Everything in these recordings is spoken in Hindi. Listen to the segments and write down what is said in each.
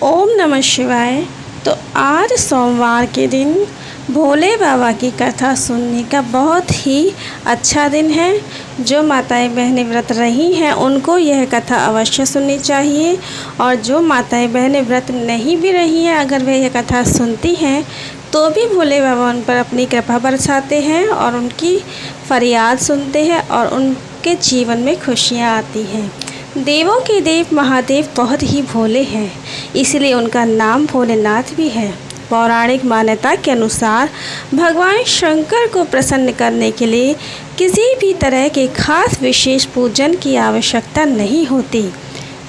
ओम नमः शिवाय। तो आज सोमवार के दिन भोले बाबा की कथा सुनने का बहुत ही अच्छा दिन है। जो माताएं बहनें व्रत रही हैं उनको यह कथा अवश्य सुननी चाहिए, और जो माताएं बहनें व्रत नहीं भी रही हैं अगर वह यह कथा सुनती हैं तो भी भोले बाबा उन पर अपनी कृपा बरसाते हैं और उनकी फरियाद सुनते हैं और उनके जीवन में खुशियाँ आती हैं। देवों के देव महादेव बहुत ही भोले हैं, इसलिए उनका नाम भोलेनाथ भी है। पौराणिक मान्यता के अनुसार भगवान शंकर को प्रसन्न करने के लिए किसी भी तरह के खास विशेष पूजन की आवश्यकता नहीं होती,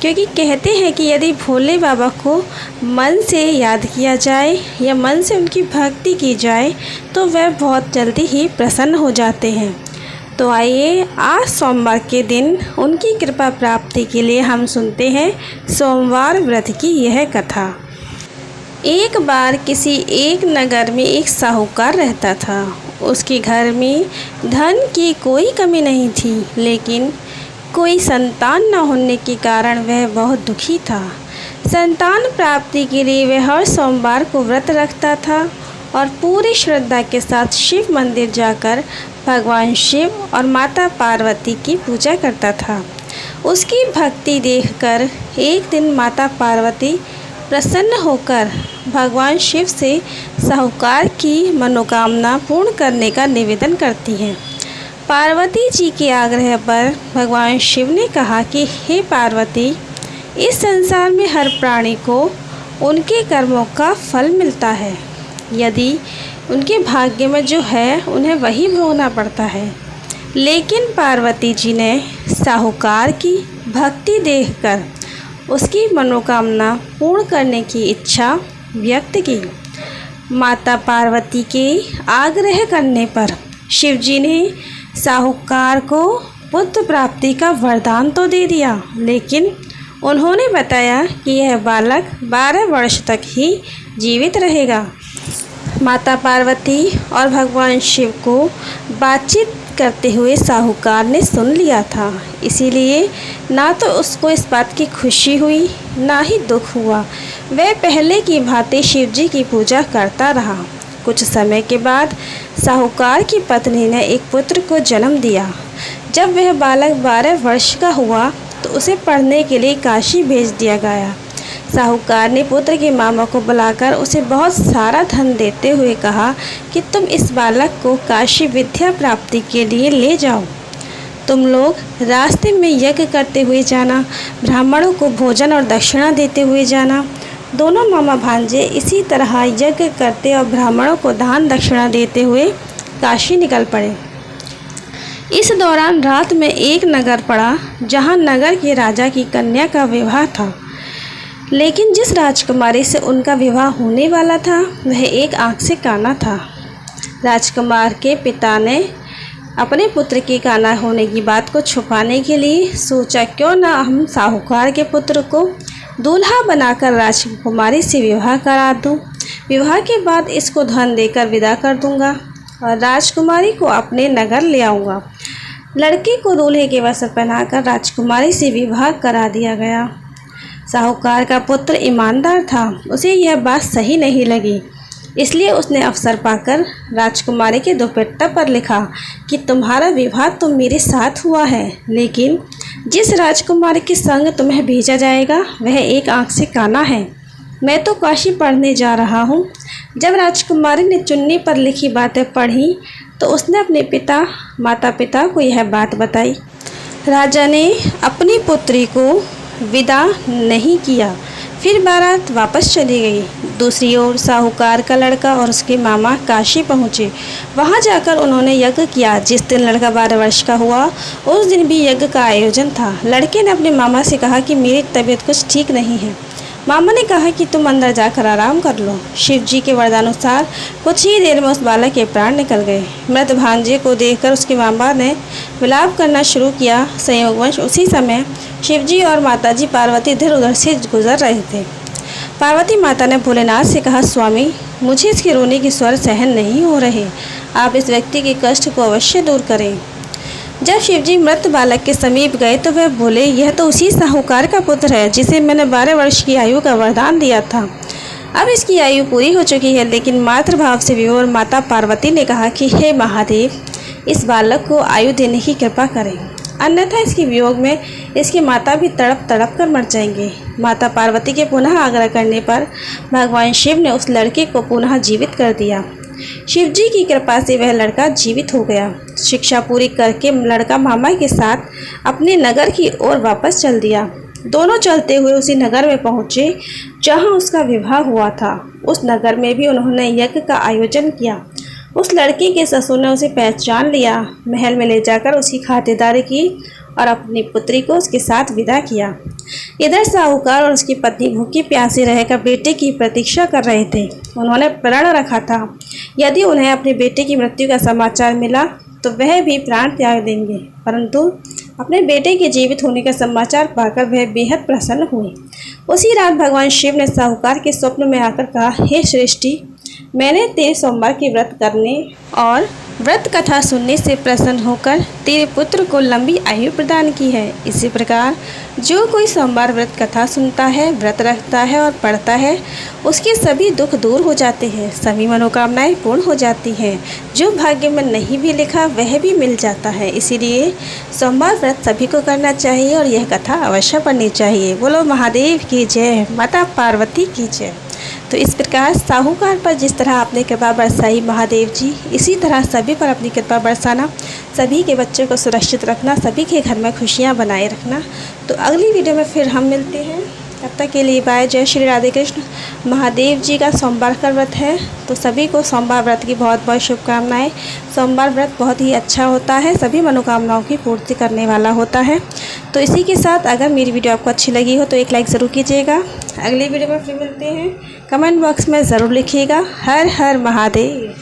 क्योंकि कहते हैं कि यदि भोले बाबा को मन से याद किया जाए या मन से उनकी भक्ति की जाए तो वह बहुत जल्दी ही प्रसन्न हो जाते हैं। तो आइए आज सोमवार के दिन उनकी कृपा प्राप्ति के लिए हम सुनते हैं सोमवार व्रत की यह कथा। एक बार किसी एक नगर में एक साहूकार रहता था। उसके घर में धन की कोई कमी नहीं थी, लेकिन कोई संतान न होने के कारण वह बहुत दुखी था। संतान प्राप्ति के लिए वह हर सोमवार को व्रत रखता था और पूरी श्रद्धा के साथ शिव मंदिर जाकर भगवान शिव और माता पार्वती की पूजा करता था। उसकी भक्ति देखकर एक दिन माता पार्वती प्रसन्न होकर भगवान शिव से साहूकार की मनोकामना पूर्ण करने का निवेदन करती हैं। पार्वती जी के आग्रह पर भगवान शिव ने कहा कि हे पार्वती, इस संसार में हर प्राणी को उनके कर्मों का फल मिलता है। यदि उनके भाग्य में जो है उन्हें वही भोगना पड़ता है। लेकिन पार्वती जी ने साहूकार की भक्ति देखकर उसकी मनोकामना पूर्ण करने की इच्छा व्यक्त की। माता पार्वती के आग्रह करने पर शिवजी ने साहूकार को पुत्र प्राप्ति का वरदान तो दे दिया, लेकिन उन्होंने बताया कि यह बालक 12 वर्ष तक ही जीवित रहेगा। माता पार्वती और भगवान शिव को बातचीत करते हुए साहूकार ने सुन लिया था, इसीलिए ना तो उसको इस बात की खुशी हुई ना ही दुख हुआ। वह पहले की भांति शिव जी की पूजा करता रहा। कुछ समय के बाद साहूकार की पत्नी ने एक पुत्र को जन्म दिया। जब वह बालक 12 वर्ष का हुआ तो उसे पढ़ने के लिए काशी भेज दिया गया। साहूकार ने पुत्र के मामा को बुलाकर उसे बहुत सारा धन देते हुए कहा कि तुम इस बालक को काशी विद्या प्राप्ति के लिए ले जाओ। तुम लोग रास्ते में यज्ञ करते हुए जाना, ब्राह्मणों को भोजन और दक्षिणा देते हुए जाना। दोनों मामा भांजे इसी तरह यज्ञ करते और ब्राह्मणों को दान दक्षिणा देते हुए काशी निकल पड़े। इस दौरान रात में एक नगर पड़ा जहाँ नगर के राजा की कन्या का विवाह था, लेकिन जिस राजकुमारी से उनका विवाह होने वाला था वह एक आँख से काना था। राजकुमार के पिता ने अपने पुत्र के काना होने की बात को छुपाने के लिए सोचा, क्यों ना हम साहूकार के पुत्र को दूल्हा बनाकर राजकुमारी से विवाह करा दूं। विवाह के बाद इसको धन देकर विदा कर दूंगा और राजकुमारी को अपने नगर ले आऊँगा। लड़के को दूल्हे के वस्त्र पहनाकर राजकुमारी से विवाह करा दिया गया। साहूकार का पुत्र ईमानदार था, उसे यह बात सही नहीं लगी, इसलिए उसने अवसर पाकर राजकुमारी के दुपट्टा पर लिखा कि तुम्हारा विवाह तो मेरे साथ हुआ है, लेकिन जिस राजकुमारी के संग तुम्हें भेजा जाएगा वह एक आँख से काना है। मैं तो काशी पढ़ने जा रहा हूँ। जब राजकुमारी ने चुन्नी पर लिखी बातें पढ़ी तो उसने अपने माता पिता को यह बात बताई। राजा ने अपनी पुत्री को विदा नहीं किया, फिर बारात वापस चली गई। दूसरी ओर साहूकार का लड़का और उसके मामा काशी पहुँचे। वहाँ जाकर उन्होंने यज्ञ किया। जिस दिन लड़का 12 वर्ष का हुआ उस दिन भी यज्ञ का आयोजन था। लड़के ने अपने मामा से कहा कि मेरी तबीयत कुछ ठीक नहीं है। मामा ने कहा कि तुम अंदर जाकर आराम कर लो। शिव जी के वरदानुसार कुछ ही देर में उस बालक के प्राण निकल गए। मृत भांजे को देखकर उसके मामा ने विलाप करना शुरू किया। संयोगवश उसी समय शिवजी और माताजी पार्वती इधर उधर से गुजर रहे थे। पार्वती माता ने भोलेनाथ से कहा, स्वामी, मुझे इसके रोने के स्वर सहन नहीं हो रहे। आप इस व्यक्ति के कष्ट को अवश्य दूर करें। जब शिवजी मृत बालक के समीप गए तो वह बोले, यह तो उसी साहूकार का पुत्र है जिसे मैंने 12 वर्ष की आयु का वरदान दिया था। अब इसकी आयु पूरी हो चुकी है, लेकिन मातृभाव से विभोर माता पार्वती ने कहा कि हे महादेव, इस बालक को आयु देने की कृपा करें, अन्यथा इसके वियोग में इसकी माता भी तड़प तड़प कर मर जाएंगे। माता पार्वती के पुनः आग्रह करने पर भगवान शिव ने उस लड़के को पुनः जीवित कर दिया। शिव जी की कृपा से वह लड़का जीवित हो गया। शिक्षा पूरी करके लड़का मामा के साथ अपने नगर की ओर वापस चल दिया। दोनों चलते हुए उसी नगर में पहुँचे जहाँ उसका विवाह हुआ था। उस नगर में भी उन्होंने यज्ञ का आयोजन किया। उस लड़की के ससुर ने उसे पहचान लिया, महल में ले जाकर उसकी खातिरदारी की और अपनी पुत्री को उसके साथ विदा किया। इधर साहूकार और उसकी पत्नी भूखी प्यासी रहकर बेटे की प्रतीक्षा कर रहे थे। उन्होंने प्रण रखा था, यदि उन्हें अपने बेटे की मृत्यु का समाचार मिला तो वह भी प्राण त्याग देंगे, परंतु अपने बेटे के जीवित होने का समाचार पाकर वह बेहद प्रसन्न हुए। उसी रात भगवान शिव ने साहूकार के स्वप्न में आकर कहा, हे सृष्टि, मैंने तेरे सोमवार की व्रत करने और व्रत कथा सुनने से प्रसन्न होकर तेरे पुत्र को लंबी आयु प्रदान की है। इसी प्रकार जो कोई सोमवार व्रत कथा सुनता है, व्रत रखता है और पढ़ता है, उसके सभी दुख दूर हो जाते हैं, सभी मनोकामनाएं पूर्ण हो जाती हैं। जो भाग्य में नहीं भी लिखा वह भी मिल जाता है। इसीलिए सोमवार व्रत सभी को करना चाहिए और यह कथा अवश्य पढ़नी चाहिए। बोलो महादेव की जय, माता पार्वती की जय। तो इस प्रकार साहूकार पर जिस तरह आपने कृपा बरसाई महादेव जी, इसी तरह सभी पर अपनी कृपा बरसाना, सभी के बच्चों को सुरक्षित रखना, सभी के घर में खुशियां बनाए रखना। तो अगली वीडियो में फिर हम मिलते हैं, तब तक के लिए बाय। जय श्री राधे कृष्ण। महादेव जी का सोमवार का व्रत है, तो सभी को सोमवार व्रत की बहुत बहुत शुभकामनाएं। सोमवार व्रत बहुत ही अच्छा होता है, सभी मनोकामनाओं की पूर्ति करने वाला होता है। तो इसी के साथ अगर मेरी वीडियो आपको अच्छी लगी हो तो एक लाइक ज़रूर कीजिएगा। अगली वीडियो में फिर मिलते हैं, कमेंट बॉक्स में ज़रूर लिखिएगा। हर हर महादेव।